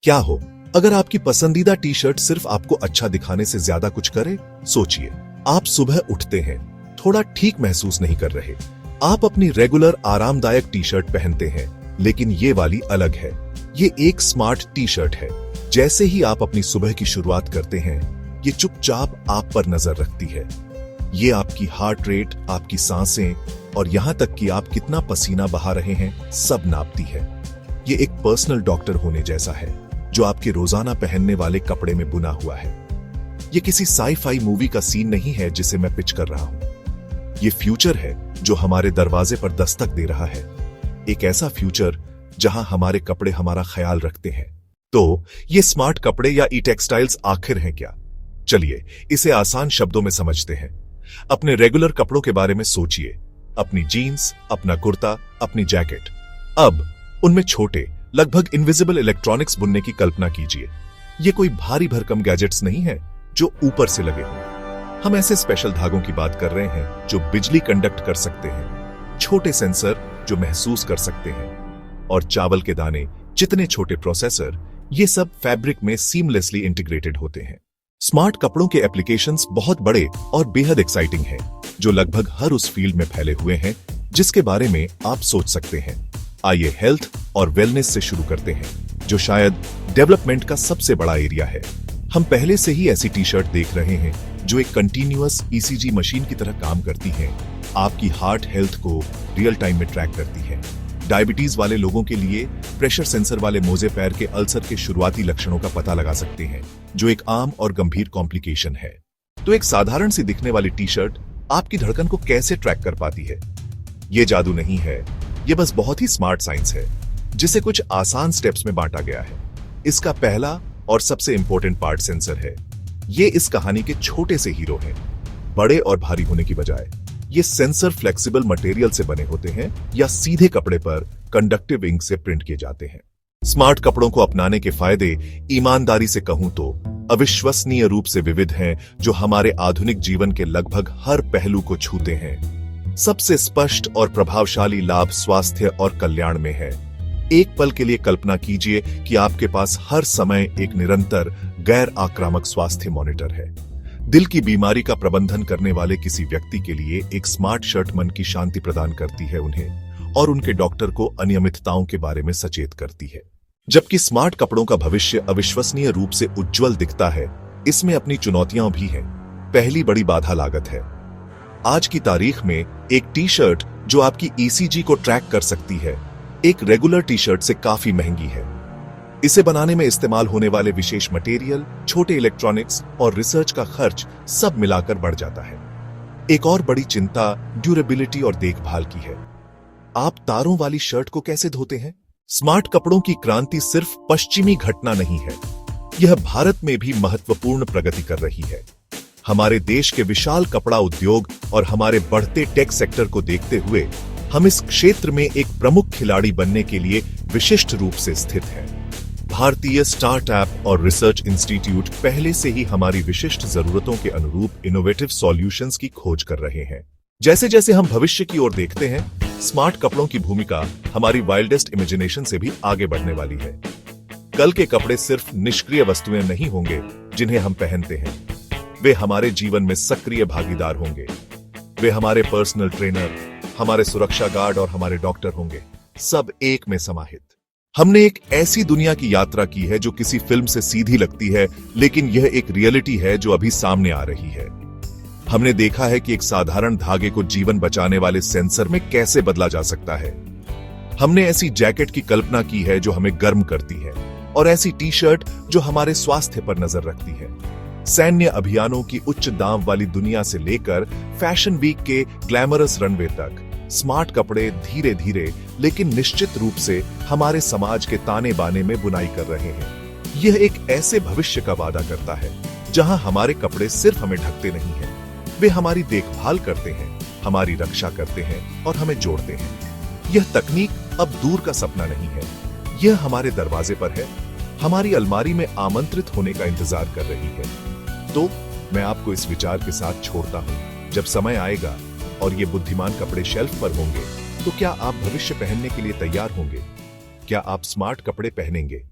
क्या हो अगर आपकी पसंदीदा टी शर्ट सिर्फ आपको अच्छा दिखाने से ज्यादा कुछ करे? सोचिए, आप सुबह उठते हैं, थोड़ा ठीक महसूस नहीं कर रहे। आप अपनी रेगुलर आरामदायक टी शर्ट पहनते हैं, लेकिन ये वाली अलग है। ये एक स्मार्ट टी शर्ट है। जैसे ही आप अपनी सुबह की शुरुआत करते हैं, ये चुपचाप आप पर नजर रखती है। ये आपकी हार्ट रेट, आपकी सांसें और यहां तक कि आप कितना पसीना बहा रहे हैं, सब नापती है। ये एक पर्सनल डॉक्टर होने जैसा है, जो आपके रोजाना पहनने वाले कपड़े में बुना हुआ है। ये किसी साई-फाई मूवी का सीन नहीं है जिसे मैं पिच कर रहा हूं। ये फ्यूचर है जो हमारे दरवाजे पर दस्तक दे रहा है। एक ऐसा फ्यूचर जहां हमारे कपड़े हमारा ख्याल रखते हैं। तो ये स्मार्ट कपड़े या ई टेक्सटाइल्स आखिर हैं क्या? चलिए इसे आसान शब्दों में समझते हैं। अपने रेगुलर कपड़ों के बारे में सोचिए। अपनी जीन्स, अपना कुर्ता, अपनी जैकेट। अब उनमें छोटे, लगभग इनविजिबल इलेक्ट्रॉनिक्स बुनने की कल्पना कीजिए। ये कोई भारी भरकम गैजेट्स नहीं है जो ऊपर से लगे हों। हम ऐसे स्पेशल धागों की बात कर रहे हैं जो बिजली कंडक्ट कर सकते हैं, छोटे सेंसर जो महसूस कर सकते हैं, और चावल के दाने जितने छोटे प्रोसेसर, ये सब फैब्रिक में सीमलेसली इंटीग्रेटेड होते हैं। स्मार्ट कपड़ों के एप्लीकेशंस बहुत बड़े और बेहद एक्साइटिंग हैं, जो लगभग हर उस फील्ड में फैले हुए हैं जिसके बारे में आप सोच सकते हैं। आइए हेल्थ और वेलनेस से शुरू करते हैं, जो शायद डेवलपमेंट का सबसे बड़ा एरिया है। हम पहले से ही ऐसी टी शर्ट देख रहे हैं जो एक कंटिन्यूअस ईसीजी मशीन की तरह काम करती हैं, आपकी हार्ट हेल्थ को रियल टाइम में ट्रैक करती है। डायबिटीज वाले लोगों के लिए प्रेशर सेंसर वाले मोजे पैर के अल्सर के शुरुआती लक्षणों का पता लगा सकते हैं, जो एक आम और गंभीर कॉम्प्लिकेशन है। तो एक साधारण सी दिखने वाली टी शर्ट आपकी धड़कन को कैसे ट्रैक कर पाती है? ये जादू नहीं है, ये बस बहुत ही स्मार्ट साइंस है, जिसे कुछ आसान स्टेप्स में बांटा गया है। इसका पहला और सबसे इंपॉर्टेंट पार्ट सेंसर है। ये इस कहानी के छोटे से हीरो हैं। बड़े और भारी होने की बजाय ये सेंसर फ्लेक्सिबल मटेरियल से बने होते हैं या सीधे कपड़े पर कंडक्टिव इंक से प्रिंट किए जाते हैं। स्मार्ट कपड़ों को अपनाने के फायदे, ईमानदारी से कहूं तो, अविश्वसनीय रूप से विविध हैं, जो हमारे आधुनिक जीवन के लगभग हर पहलू को छूते हैं। सबसे स्पष्ट और प्रभावशाली लाभ स्वास्थ्य और कल्याण में है। एक पल के लिए कल्पना कीजिए कि आपके पास हर समय एक निरंतर, गैर आक्रामक स्वास्थ्य मॉनिटर है। दिल की बीमारी का प्रबंधन करने वाले किसी व्यक्ति के लिए एक स्मार्ट शर्ट मन की शांति प्रदान करती है उन्हें, और उनके डॉक्टर को अनियमितताओं के बारे में सचेत करती है। जबकि स्मार्ट कपड़ों का भविष्य अविश्वसनीय रूप से उज्जवल दिखता है, इसमें अपनी चुनौतियां भी हैं। पहली बड़ी बाधा लागत है। आज की तारीख में एक टी शर्ट जो आपकी ईसीजी को ट्रैक कर सकती है, एक रेगुलर टी शर्ट से काफी महंगी है। इसे बनाने में इस्तेमाल होने वाले विशेष मटेरियल, छोटे इलेक्ट्रॉनिक्स और रिसर्च का खर्च सब मिलाकर बढ़ जाता है। एक और बड़ी चिंता ड्यूरेबिलिटी और देखभाल की है। आप तारों वाली शर्ट को कैसे धोते हैं? स्मार्ट कपड़ों की क्रांति सिर्फ पश्चिमी घटना नहीं है, यह भारत में भी महत्वपूर्ण प्रगति कर रही है। हमारे देश के विशाल कपड़ा उद्योग और हमारे बढ़ते टेक सेक्टर को देखते हुए हम इस क्षेत्र में एक प्रमुख खिलाड़ी बनने के लिए विशिष्ट रूप से स्थित हैं। भारतीय स्टार्टअप और रिसर्च इंस्टीट्यूट पहले से ही हमारी विशिष्ट जरूरतों के अनुरूप इनोवेटिव सॉल्यूशंस की खोज कर रहे हैं। जैसे जैसे हम भविष्य की ओर देखते हैं, स्मार्ट कपड़ों की भूमिका हमारी वाइल्डेस्ट इमेजिनेशन से भी आगे बढ़ने वाली है। कल के कपड़े सिर्फ निष्क्रिय वस्तुएं नहीं होंगे जिन्हें हम पहनते हैं, वे हमारे जीवन में सक्रिय भागीदार होंगे। वे हमारे पर्सनल ट्रेनर, हमारे सुरक्षा गार्ड और हमारे डॉक्टर होंगे, सब एक में समाहित। हमने एक ऐसी दुनिया की यात्रा की है जो किसी फिल्म से सीधी लगती है, लेकिन यह एक रियलिटी है जो अभी सामने आ रही है। हमने देखा है कि एक साधारण धागे को जीवन बचाने वाले सेंसर में कैसे बदला जा सकता है। हमने ऐसी जैकेट की कल्पना की है जो हमें गर्म करती है, और ऐसी टी शर्ट जो हमारे स्वास्थ्य पर नजर रखती है। सैन्य अभियानों की उच्च दांव वाली दुनिया से लेकर फैशन वीक के ग्लैमरस रनवे तक, स्मार्ट कपड़े धीरे धीरे लेकिन निश्चित रूप से हमारे समाज के ताने बाने में बुनाई कर रहे हैं। यह एक ऐसे भविष्य का वादा करता है जहां हमारे कपड़े सिर्फ हमें ढकते नहीं हैं, वे हमारी देखभाल करते हैं, हमारी रक्षा करते हैं और हमें जोड़ते हैं। यह तकनीक अब दूर का सपना नहीं है, यह हमारे दरवाजे पर है, हमारी अलमारी में आमंत्रित होने का इंतजार कर रही है। तो मैं आपको इस विचार के साथ छोड़ता हूं, जब समय आएगा और ये बुद्धिमान कपड़े शेल्फ पर होंगे, तो क्या आप भविष्य पहनने के लिए तैयार होंगे? क्या आप स्मार्ट कपड़े पहनेंगे?